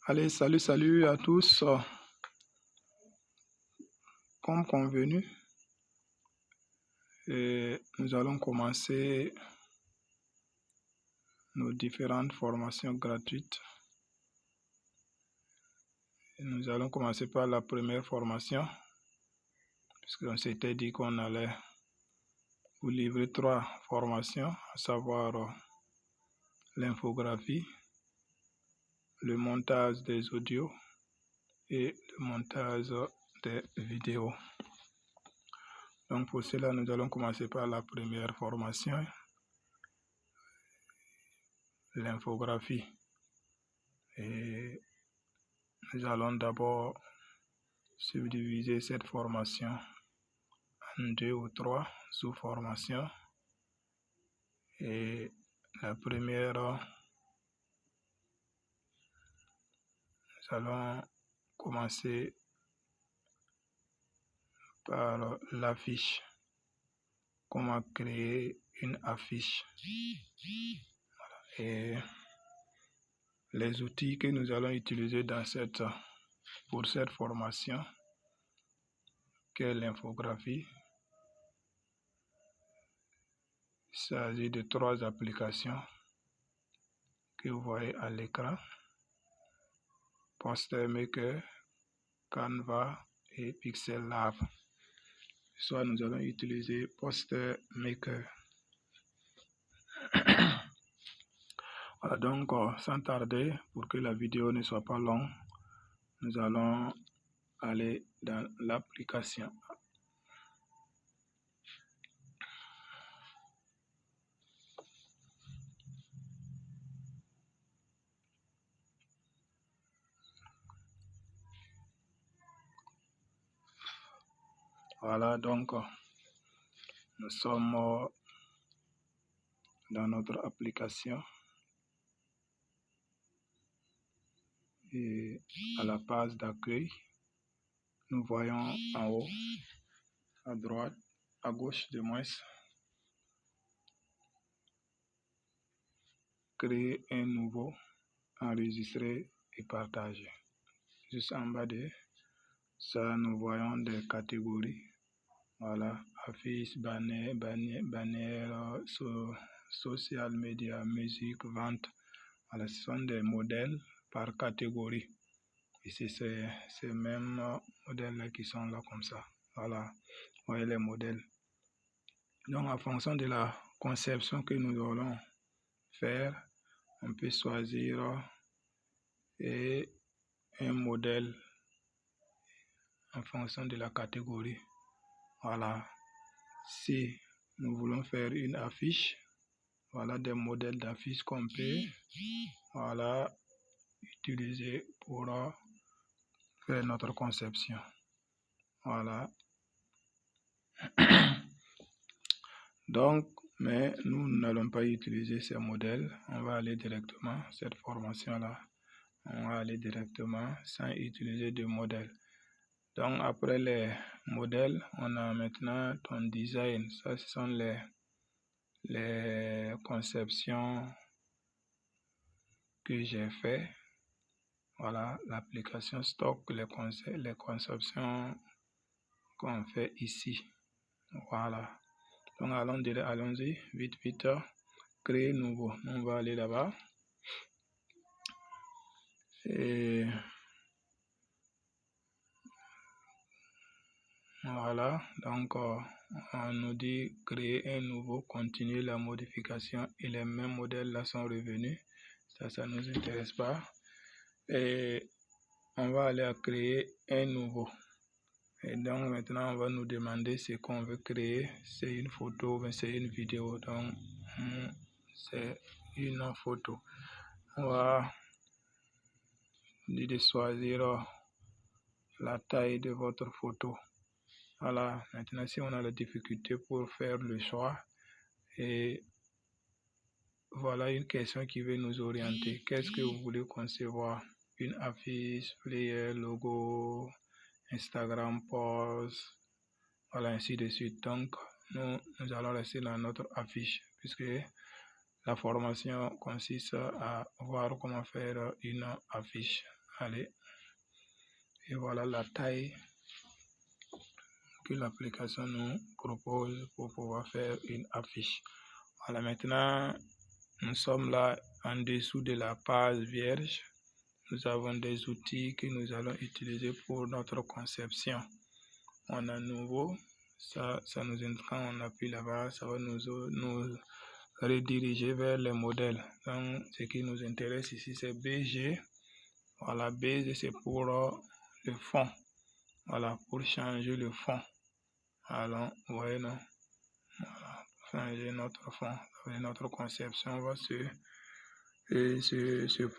Allez, salut à tous. Comme convenu, nous allons commencer nos différentes formations gratuites. Nous allons commencer par la première formation, puisqu'on s'était dit qu'on allait vous livrer 3 formations, à savoir l'infographie, le montage des audios et le montage des vidéos. Donc pour cela, nous allons commencer par la première formation, l'infographie. Et nous allons d'abord subdiviser cette formation en 2 ou 3 sous-formations. Et la première, nous allons commencer par l'affiche. Comment créer une affiche. Et les outils que nous allons utiliser pour cette formation, qu'est l'infographie. Il s'agit de 3 applications que vous voyez à l'écran: Poster Maker, Canva et Pixel Lab. Soit nous allons utiliser Poster Maker. Voilà, donc sans tarder, pour que la vidéo ne soit pas longue, nous allons aller dans l'application. Voilà, donc nous sommes dans notre application et à la page d'accueil, nous voyons en haut, à droite, à gauche de moins, créer un nouveau, enregistrer et partager. Juste en bas de ça, nous voyons des catégories. Voilà, affiche, bannière, social media, musique, vente. Voilà, ce sont des modèles par catégorie. Ici, c'est ces mêmes modèles-là qui sont là comme ça. Voilà, vous voyez les modèles. Donc, en fonction de la conception que nous allons faire, on peut choisir un modèle en fonction de la catégorie. Voilà, si nous voulons faire une affiche, voilà des modèles d'affiches qu'on peut utiliser pour faire notre conception. Voilà. Donc, mais nous n'allons pas utiliser ces modèles. On va aller directement, cette formation-là, on va aller directement sans utiliser de modèles. Donc, après les modèles, on a maintenant ton design. Ça, ce sont les conceptions que j'ai fait. Voilà, l'application stock, les conceptions qu'on fait ici. Voilà. Donc, allons-y, vite, créer nouveau. On va aller là-bas. Et voilà, donc on nous dit créer un nouveau, continuer la modification et les mêmes modèles là sont revenus. Ça nous intéresse pas. Et on va aller à créer un nouveau. Et donc maintenant on va nous demander ce qu'on veut créer. C'est une photo, mais c'est une vidéo. Donc c'est une photo. On va dire de choisir la taille de votre photo. Voilà, maintenant si on a la difficulté pour faire le choix, et voilà une question qui veut nous orienter. Qu'est-ce que vous voulez concevoir? Une affiche, player, logo, Instagram, post, voilà, ainsi de suite. Donc, nous allons rester dans notre affiche, puisque la formation consiste à voir comment faire une affiche. Allez, et voilà la taille que l'application nous propose pour pouvoir faire une affiche. Voilà, maintenant nous sommes là en dessous de la page vierge. Nous avons des outils que nous allons utiliser pour notre conception. On a nouveau, ça nous indique quand on appuie là-bas, ça va nous rediriger vers les modèles. Donc ce qui nous intéresse ici c'est BG. Voilà, BG c'est pour le fond. Voilà, pour changer le fond. Alors, vous voyez, non? Voilà, pour changer notre fond, notre conception va se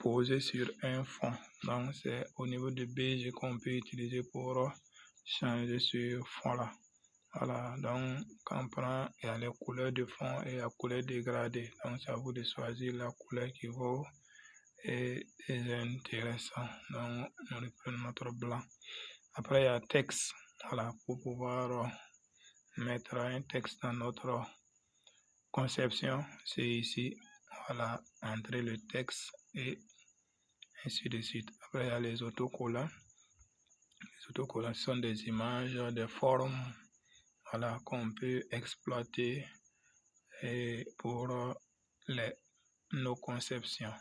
poser sur un fond. Donc, c'est au niveau de BG qu'on peut utiliser pour changer ce fond-là. Voilà, donc quand on prend, il y a les couleurs de fond et la couleur dégradée. Donc, c'est à vous de choisir la couleur qui vaut et est intéressant. Donc, on reprend notre blanc. Après, il y a texte. Voilà, pour pouvoir mettre un texte dans notre conception, c'est ici. Voilà, entrer le texte et ainsi de suite. Après, il y a les autocollants. Les autocollants sont des images, des formes, voilà, qu'on peut exploiter et pour nos conceptions.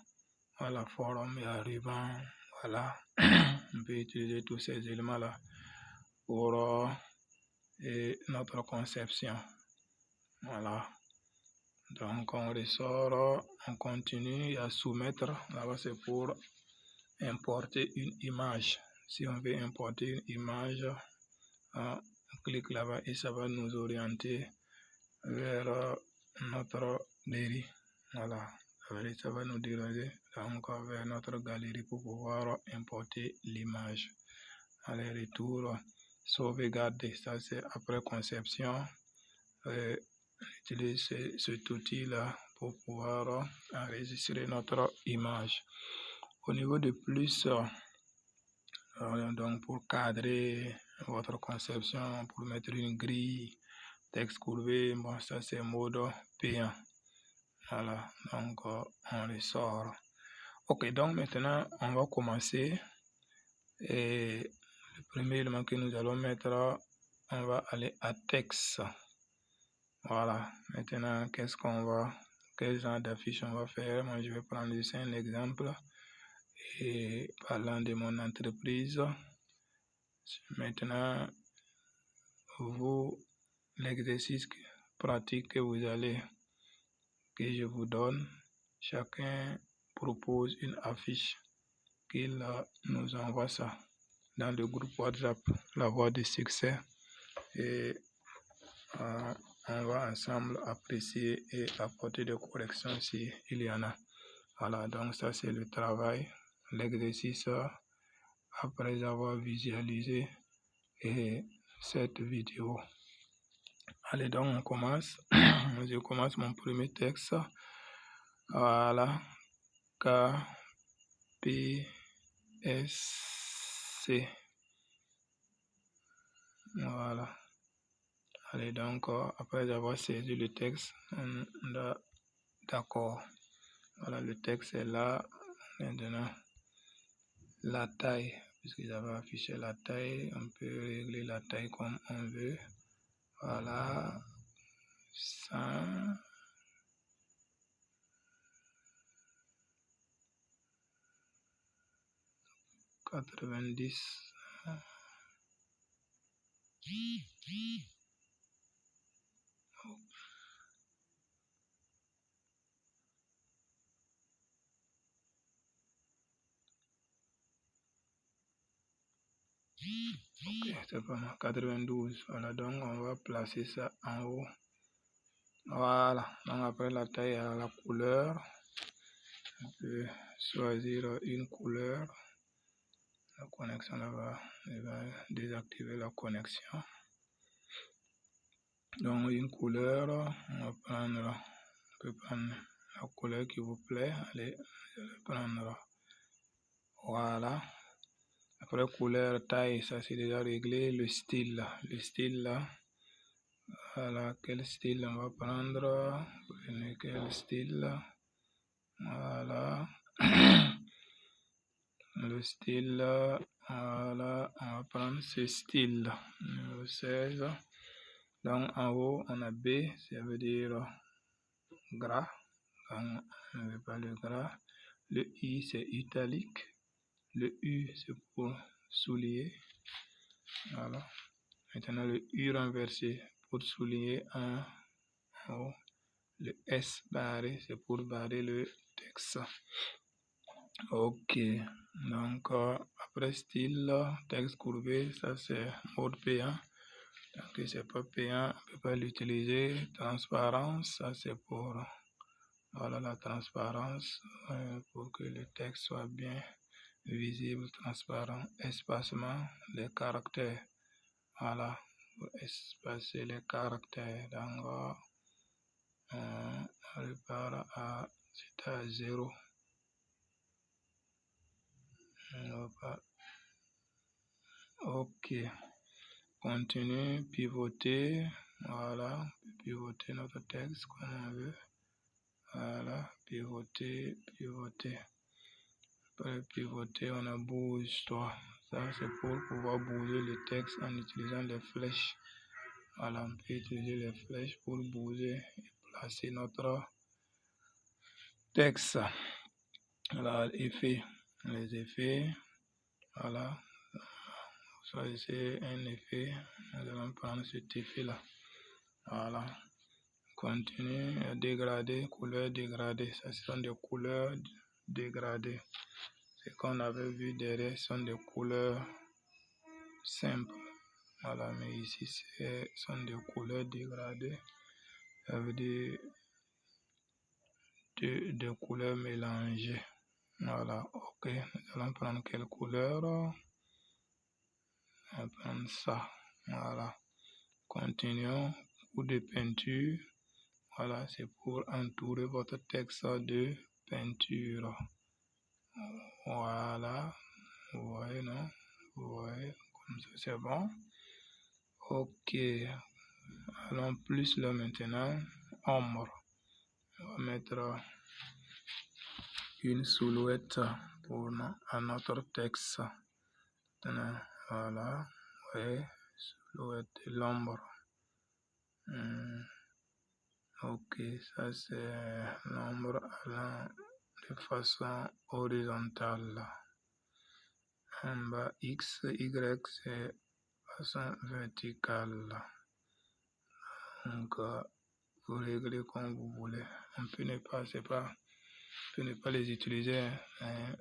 Voilà, forme, il y a ruban, voilà. On peut utiliser tous ces éléments-là pour notre conception. Voilà. Donc, on ressort, on continue à soumettre. Là-bas, c'est pour importer une image. Si on veut importer une image, on clique là-bas et ça va nous orienter vers notre galerie. Voilà. Ça va nous diriger encore vers notre galerie pour pouvoir importer l'image. Allez, retour, sauvegarder. Ça, c'est après conception. Utiliser cet outil-là pour pouvoir enregistrer notre image. Au niveau de plus, donc pour cadrer votre conception, pour mettre une grille, texte courbe, bon, ça c'est mode payant. Voilà, donc on ressort. Ok, donc maintenant on va commencer. Et le premier élément que nous allons mettre, on va aller à texte. Voilà, maintenant quel genre d'affiche on va faire? Moi je vais prendre ici un exemple et parlant de mon entreprise. Maintenant, l'exercice pratique que je vous donne, chacun propose une affiche qu'il nous envoie ça dans le groupe WhatsApp, la voie de succès, et on va ensemble apprécier et apporter des corrections s'il y en a. Voilà, donc ça c'est le travail, l'exercice après avoir visualisé cette vidéo. Allez, donc on commence. Je commence mon premier texte. Voilà, KPSC. Voilà. Allez, donc après avoir saisi le texte, d'accord. Voilà, le texte est là. Maintenant, la taille, puisque j'avais affiché la taille, on peut régler la taille comme on veut. Voilà, 100. Ok, c'est pas mal. 92. Voilà, donc on va placer ça en haut. Voilà, donc après la taille à la couleur, on peut choisir une couleur. La connexion là-bas, il va désactiver la connexion. Donc une couleur, on peut prendre la couleur qui vous plaît. Allez, je vais prendre. Voilà. Après couleur, taille, ça c'est déjà réglé. Le style là. Voilà, quel style on va prendre? Prenez quel style? Voilà. Le style, voilà, on va prendre ce style, numéro 16. Donc en haut, on a B, ça veut dire gras. Donc, on ne veut pas le gras. Le I, c'est italique. Le U, c'est pour souligner. Voilà. Maintenant, le U renversé pour souligner en haut. Le S barré, c'est pour barrer le texte. Ok. Donc, après style, texte courbé, ça c'est mode payant. Donc, c'est pas payant, on ne peut pas l'utiliser. Transparence, ça c'est pour voilà, la transparence, pour que le texte soit bien visible, transparent. Espacement, les caractères. Voilà, pour espacer les caractères. Donc, on repart à, c'est à 0. Ok. Continue, pivoter. Voilà, pivoter notre texte comme on veut. Voilà, pivoter, pivoter. Après pivoter, on a bouge-toi. Ça, c'est pour pouvoir bouger le texte en utilisant les flèches. Voilà, on peut utiliser les flèches pour bouger et placer notre texte. Voilà, effet. Les effets. Voilà. Choisissez un effet. Nous allons prendre cet effet-là. Voilà. Continue, dégradé, couleur dégradée. Ça, ce sont des couleurs dégradées. Ce qu'on avait vu derrière sont des couleurs simples. Voilà, mais ici, ce sont des couleurs dégradées. Ça veut dire des couleurs mélangées. Voilà, ok. Nous allons prendre quelle couleur? On va prendre ça. Voilà. Continuons. Ou de peinture. Voilà, c'est pour entourer votre texte de peinture. Voilà. Vous voyez, non? Vous voyez, comme ça, c'est bon. Ok. Allons plus là maintenant. Ombre. On va mettre une silhouette pour notre texte. Maintenant, voilà. Oui, silhouette de l'ombre. Ok, ça c'est l'ombre allant de façon horizontale. En bas, X, Y, c'est façon verticale. Donc, vous réglez comme vous voulez. On peut ne pas, on peut ne pas les utiliser, hein. On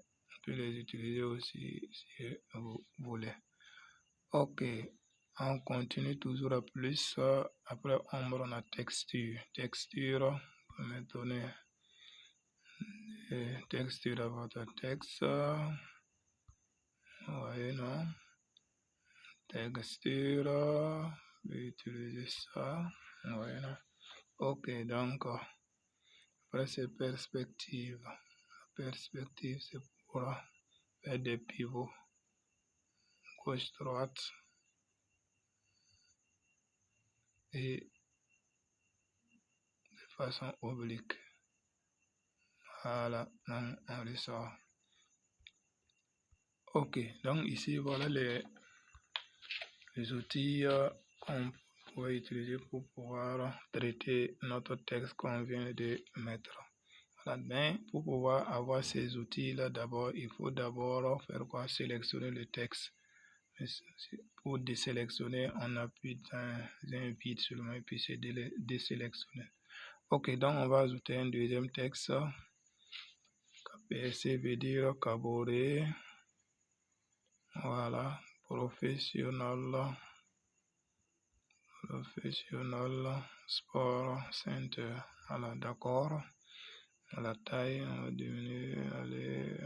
peut les utiliser aussi si vous voulez. Ok, on continue toujours à plus. Après ombre, on a texture. Texture, on peut donner texture à votre texte. Vous voyez, non? Texture, on peut utiliser ça. Vous voyez, non? Ok, donc, après c'est perspective. La perspective, c'est pour faire des pivots gauche-droite et de façon oblique. Voilà, donc on ressort. Ok, donc ici, voilà les outils qu'on pourrait utiliser pour pouvoir traiter notre texte qu'on vient de mettre. Voilà, mais pour pouvoir avoir ces outils-là, d'abord, il faut d'abord faire quoi? Sélectionner le texte. Pour désélectionner, on appuie dans un vide seulement et puis c'est désélectionner. Ok, donc on va ajouter un deuxième texte. KPSC veut dire caboret. Voilà, professionnel, sport center. Voilà, d'accord. La taille, on va diminuer, allez,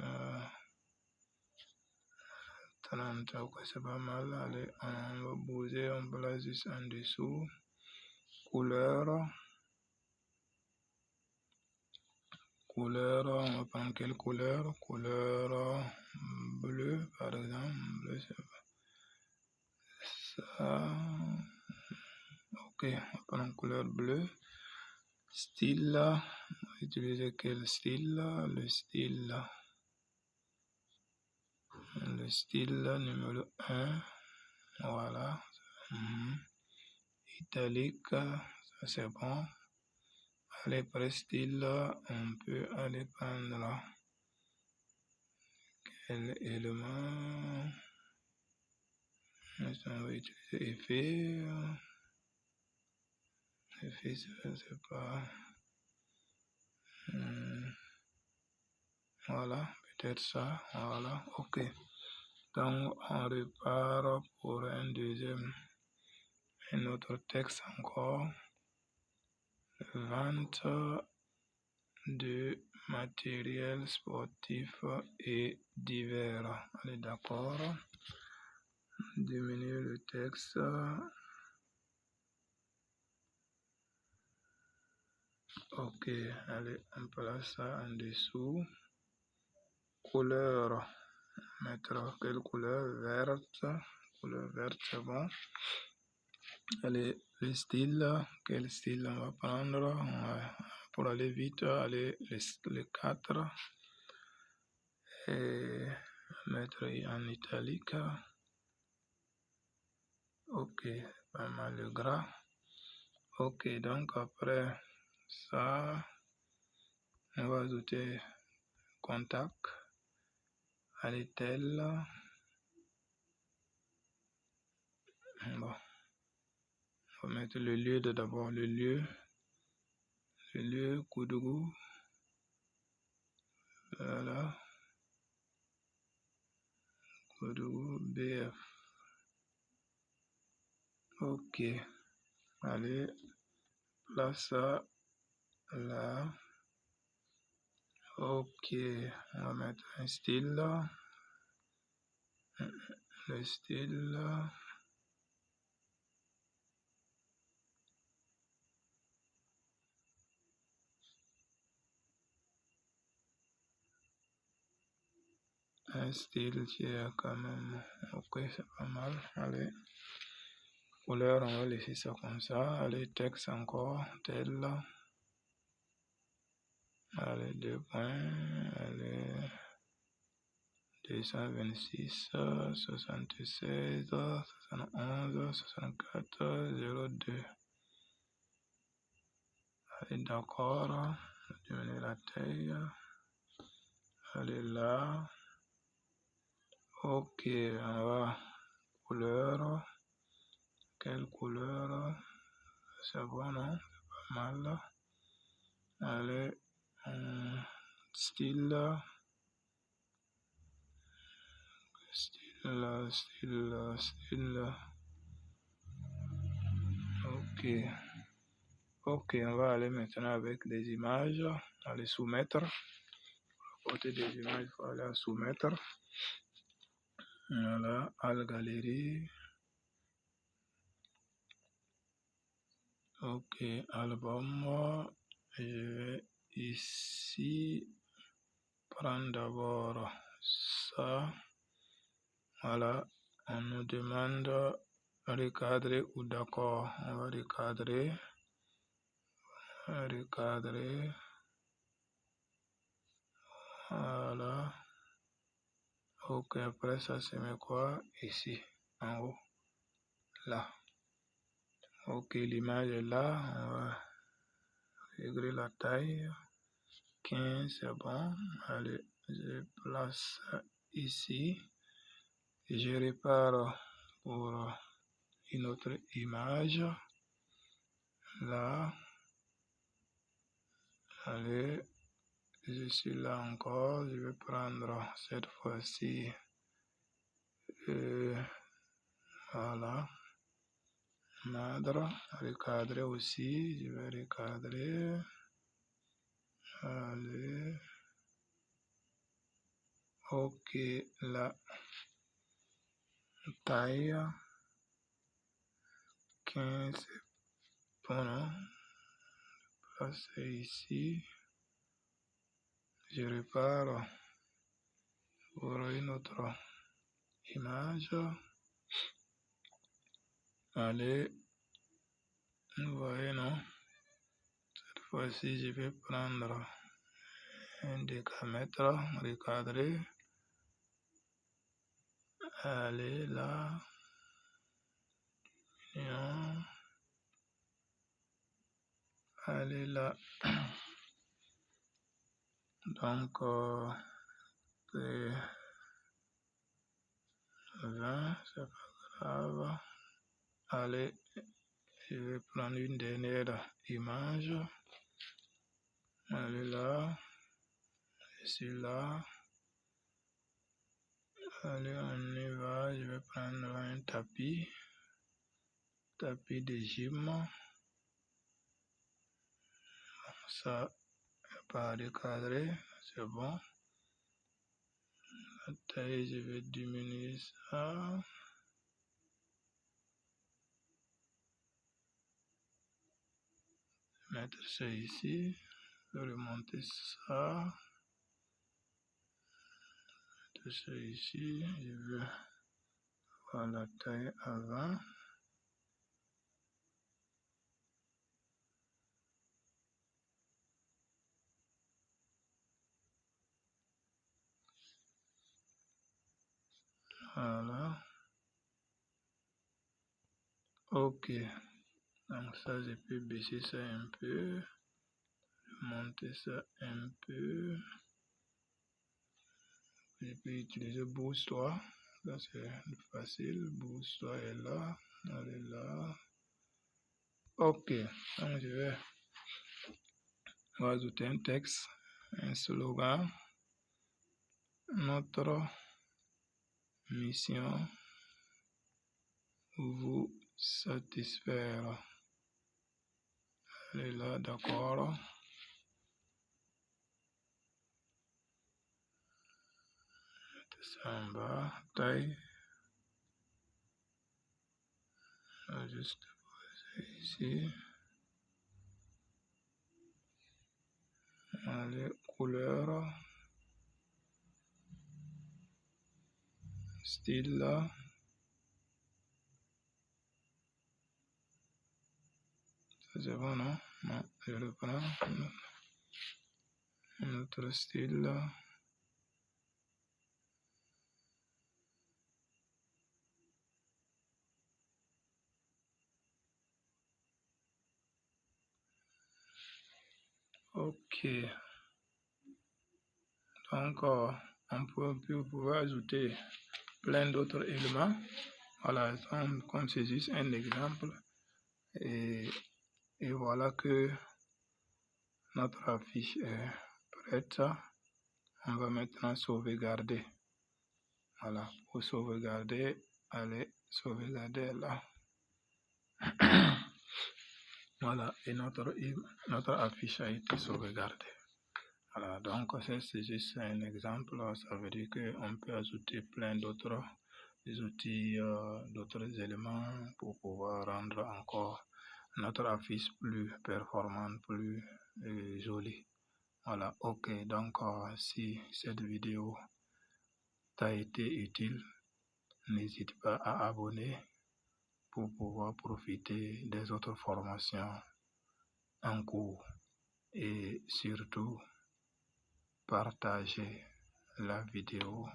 30, ok, c'est pas mal. Allez, on va bouger, on place juste en dessous. Couleur, on va prendre quelle couleur? Couleur bleu, par exemple. Bleu, c'est ça. Ok, on va prendre couleur bleue. Style, on va utiliser quel style? Le style le style numéro 1, voilà. Italique, ça c'est bon. Allez, pré-style, on peut aller prendre quel élément. On va utiliser effet. Effet, c'est pas. Voilà, peut-être ça. Voilà, ok. Donc, on repart pour un autre texte encore. Vente de matériel sportif et divers. Allez, d'accord. Diminuer le texte. Ok, allez, on place ça en dessous. Couleur. Mettre quelle couleur? Verte. Couleur verte, c'est bon. Allez, le style. Quel style on va prendre? Pour aller vite, allez, les 4. Et mettre en italique. Ok, pas mal le gras. Ok, donc après ça, on va ajouter contact. Allez, tel. Bon, on va mettre le lieu d'abord, le lieu, Koudougou. Voilà. Koudougou, BF. Ok. Allez, place ça là. Ok, on va mettre un style. Le style. Un style qui est quand même. Ok, c'est pas mal. Allez. Couleur, on va laisser ça comme ça. Allez, texte encore. Tel. Allez, 2 points. Allez. 226, 76, 71, 64, 02. Allez, d'accord. Diminuer la taille. Allez là. Ok, on va. Couleur. Quelle couleur? C'est bon, non? C'est pas mal. Allez. Style. Style. Ok. Ok, on va aller maintenant avec des images. Aller soumettre. Pour apporter des images, il faut aller à soumettre. Voilà, à la galerie. Ok, album. Je vais ici prendre d'abord ça. Voilà, on nous demande recadrer ou d'accord. On va recadrer. Recadrer. Voilà. Ok, après ça, c'est met quoi? Ici, en haut. Là. Ok, l'image est là. On va régler la taille. 15, c'est bon. Allez, je place ici. Et je repars pour une autre image. Là. Allez, je suis là encore. Je vais prendre cette fois-ci. Voilà. Madre. Recadrer aussi. Je vais recadrer. Allez. Ok, la taille 15, bon, non? Placer ici. Je repars pour une autre image. Allez, vous voyez, non? Cette fois-ci, je vais prendre un décamètre, recadrer. Allez là. Allez là. Donc, c'est 20, c'est pas grave. Allez, je vais prendre une dernière image. Allez là. Ici là. Allez, on y va. Je vais prendre un tapis. Tapis de gym. Ça n'est pas recadré. C'est bon. La taille, je vais diminuer ça. Mettre ça ici. Je vais remonter ça. Mettre ça ici. Je vais voir la taille avant. Voilà. Ok. Donc ça, je peux baisser ça un peu. Monter ça un peu. Je peux utiliser Boost 3. Ça c'est facile. Boost 3 est là. Elle est là. Ok. Donc je vais ajouter un texte, un slogan. Notre mission, vous satisfaire. Elle est là, d'accord. Ça en bas, taille. Juste poser ici. Allez, couleur. Style là. Ça c'est bon, non? Non, je le prends. Un autre style là. Ok. Donc, on peut ajouter plein d'autres éléments. Voilà, comme c'est juste un exemple. Et voilà que notre affiche est prête. On va maintenant sauvegarder. Voilà, pour sauvegarder, allez sauvegarder là. Voilà, et notre affiche a été sauvegardée. Voilà, donc c'est juste un exemple. Ça veut dire qu'on peut ajouter plein d'autres outils, d'autres éléments pour pouvoir rendre encore notre affiche plus performante, plus jolie. Voilà, ok. Donc, si cette vidéo t'a été utile, n'hésite pas à abonner pour pouvoir profiter des autres formations en cours. Et surtout, partager la vidéo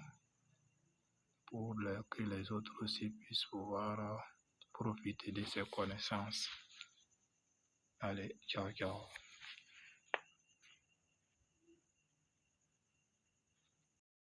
pour que les autres aussi puissent pouvoir profiter de ces connaissances. Allez, ciao, ciao.